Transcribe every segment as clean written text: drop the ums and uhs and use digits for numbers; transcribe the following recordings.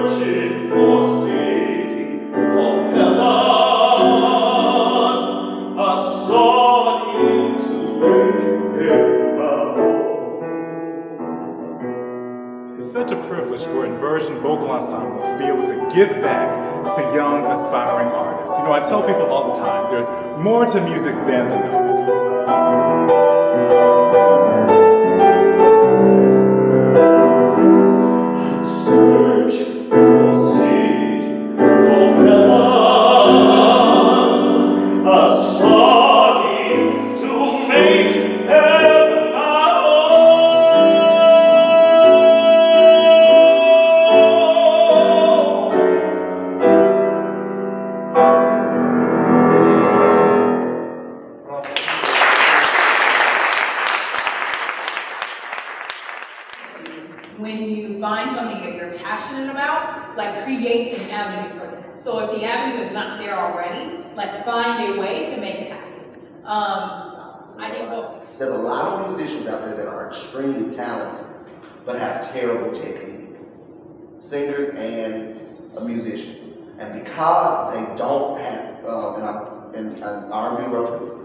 searching for a city called heaven, a song to make it love. It's such a privilege for Inversion Vocal Ensemble to be able to give back to young, aspiring artists. You know, I tell people all the time, there's more to music than the notes. When you find something that you're passionate about, like create an avenue for that. So if the avenue is not there already, like find a way to make it happen. I think there's a lot of musicians out there that are extremely talented, but have terrible technique. Singers and musicians. And because they don't have, and R&B too,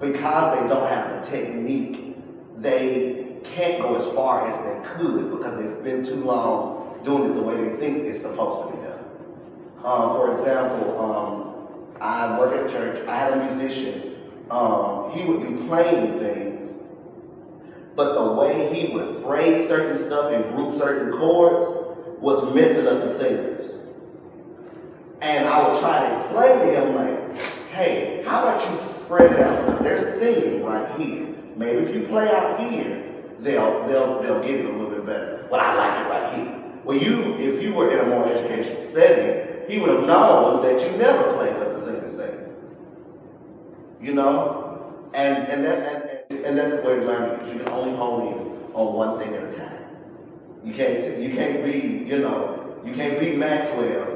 because they don't have the technique, they can't go as far as they could because they've been too long doing it the way they think it's supposed to be done. For example, I work at church. I had a musician. He would be playing things, but the way he would phrase certain stuff and group certain chords was messing up the singers. And I would try to explain to him, like, hey, how about you spread it out? Because they're singing right here. Maybe if you play out here, they'll get it a little bit better. But I like it right here. Well, if you were in a more educational setting, he would have known that you never play what the singer's saying. You know? And that's the way to learn it. You can only hone in on one thing at a time. You can't be, you can't be Maxwell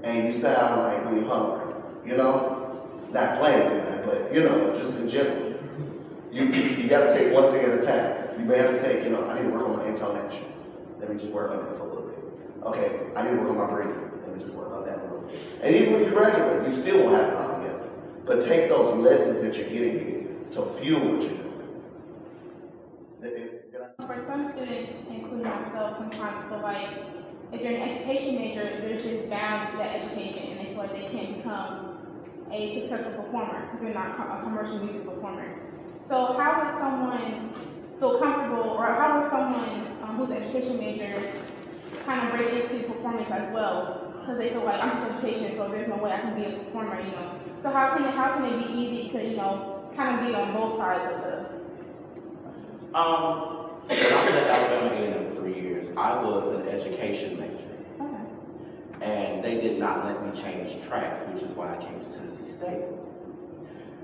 and you sound like when you're hungry. You know? Not playing anything, but just in general. You gotta take one thing at a time. You may have to take, I need to work on my intonation. Let me just work on that for a little bit. Okay, I need to work on my breathing. Let me just work on that a little bit. And even when you graduate, you still won't have it all together. But take those lessons that you're getting here to fuel what you're doing. For some students, including myself, sometimes feel like if you're an education major, they're just bound to that education and they feel like they can't become a successful performer because they're not a commercial music performer. So how would someone feel comfortable, or how would someone who's an education major kind of break into performance as well? Because they feel like I'm just education, so there's no way I can be a performer, So how can it be easy to, kind of be on both sides of the? When I was at Alabama A&M for 3 years, I was an education major. Okay. And they did not let me change tracks, which is why I came to Tennessee State.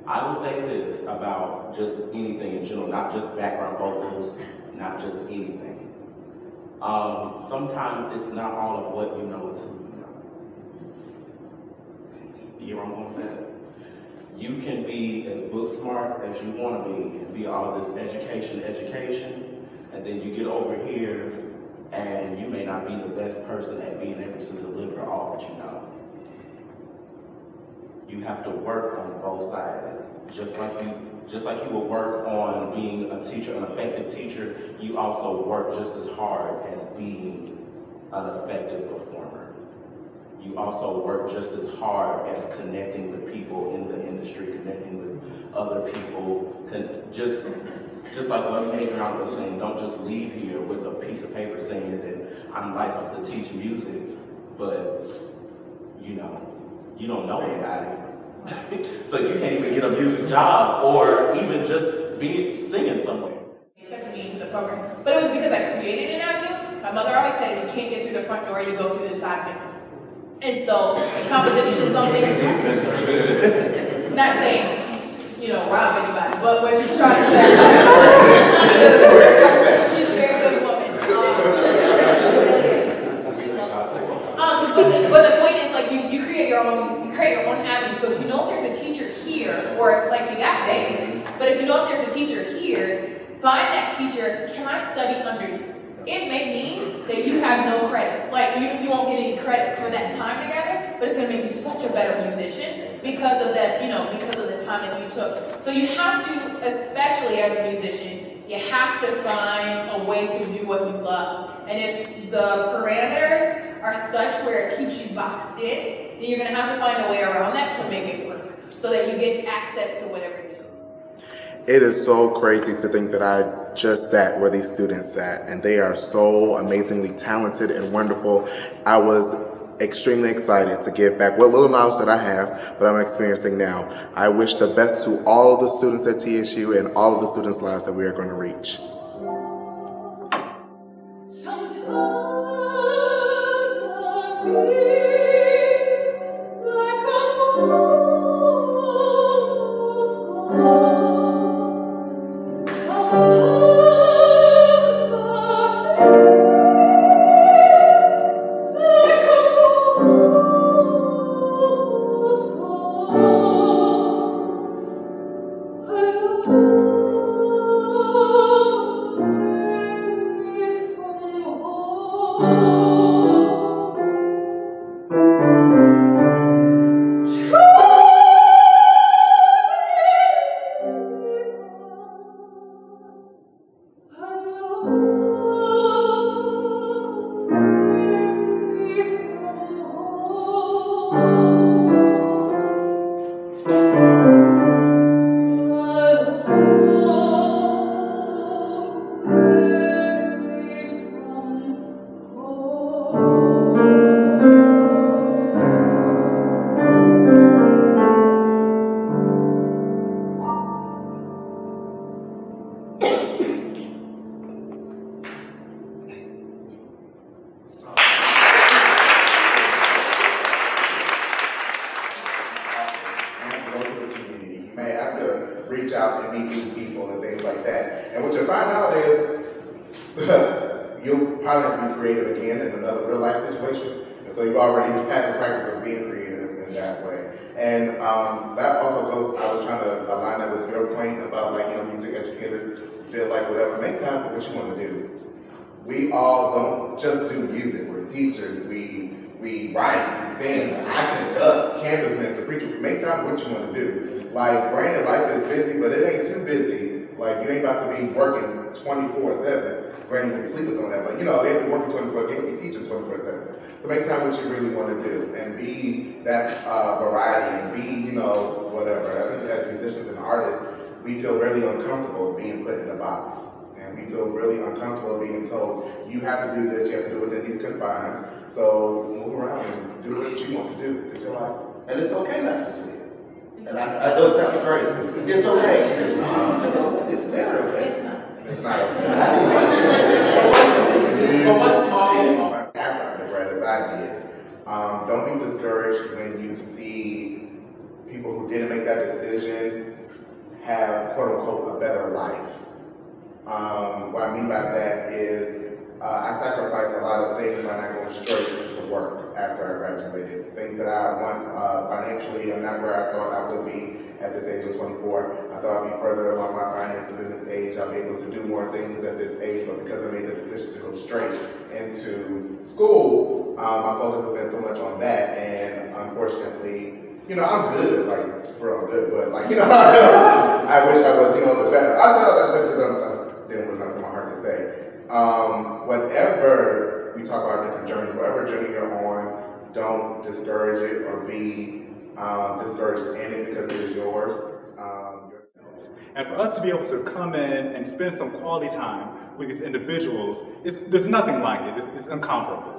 I will say this about just anything in general, not just background vocals, not just anything. Sometimes it's not all of what you know, it's who you know. You hear where I'm going with that? You can be as book smart as you want to be and be all this education, and then you get over here and you may not be the best person at being able to deliver all that you know. You have to work on both sides. Just like you will work on being a teacher, an effective teacher, you also work just as hard as being an effective performer. You also work just as hard as connecting with people in the industry, connecting with other people. Just like what Adrianna was saying, don't just leave here with a piece of paper saying that I'm licensed to teach music, but you don't know anybody. So you can't even get a music job or even just be singing somewhere. They accepted me into the program, but it was because I created an avenue. My mother always said, if you can't get through the front door, you go through the side window. And so the composition is something, not saying, rob anybody, but what you're trying to do. She's a very good woman. But the point is, like, you create your own avenue. So if you know if there's a teacher here, or like you got Dave, but if you know if there's a teacher here, find that teacher. Can I study under you? it may mean that you have no credits. Like you won't get any credits for that time together, but it's gonna make you such a better musician because of that, because of the time that you took. So you have to, especially as a musician, you have to find a way to do what you love. And if the parameters are such where it keeps you boxed in, then you're gonna have to find a way around that to make it work, so that you get access to whatever you do. It is so crazy to think that I just sat where these students sat, and they are so amazingly talented and wonderful. I was extremely excited to give back what little knowledge that I have, but I'm experiencing now. I wish the best to all of the students at TSU and all of the students' lives that we are going to reach. Reach out and meet new people and things like that. And what you'll find out is you'll probably have to be creative again in another real life situation. And so you already had the practice of being creative in that way. And that also goes, I was trying to align that with your point about music educators feel like whatever, make time for what you want to do. We all don't just do music, we're teachers, we write, we sing, I conduct, canvas mentors, preacher, we make time for what you want to do. Like, granted, life is busy, but it ain't too busy. Like, you ain't about to be working 24/7. Granted, you can sleep or something like that, but you have to be working 24/7, you can be teaching 24/7. So make time what you really want to do and be that variety and be, whatever. I think as musicians and artists, we feel really uncomfortable being put in a box. And we feel really uncomfortable being told, you have to do this, you have to do it within these confines. So move around and do what you want to do. It's your life. And it's okay not to sleep. And I know it sounds crazy. It's okay. It's very okay. It's not. It's not okay. After undergrad, as I did, don't be discouraged when you see people who didn't make that decision have, quote unquote, a better life. What I mean by that is I sacrificed a lot of things by not going straight into work after I graduated. Things that I want financially, I'm not where I thought I would be at this age of 24. I thought I'd be further along my finances in this age. I'll be able to do more things at this age, but because I made the decision to go straight into school, my focus has been so much on that, and unfortunately, I'm good, like, for real good, but I wish I was, the better. I thought that's because I'm dealing with nothing in my heart to say. Whatever we talk about different journeys, whatever journey you're on, don't discourage it or be discouraged in it because it is yours. And for us to be able to come in and spend some quality time with these individuals, there's nothing like it. It's incomparable.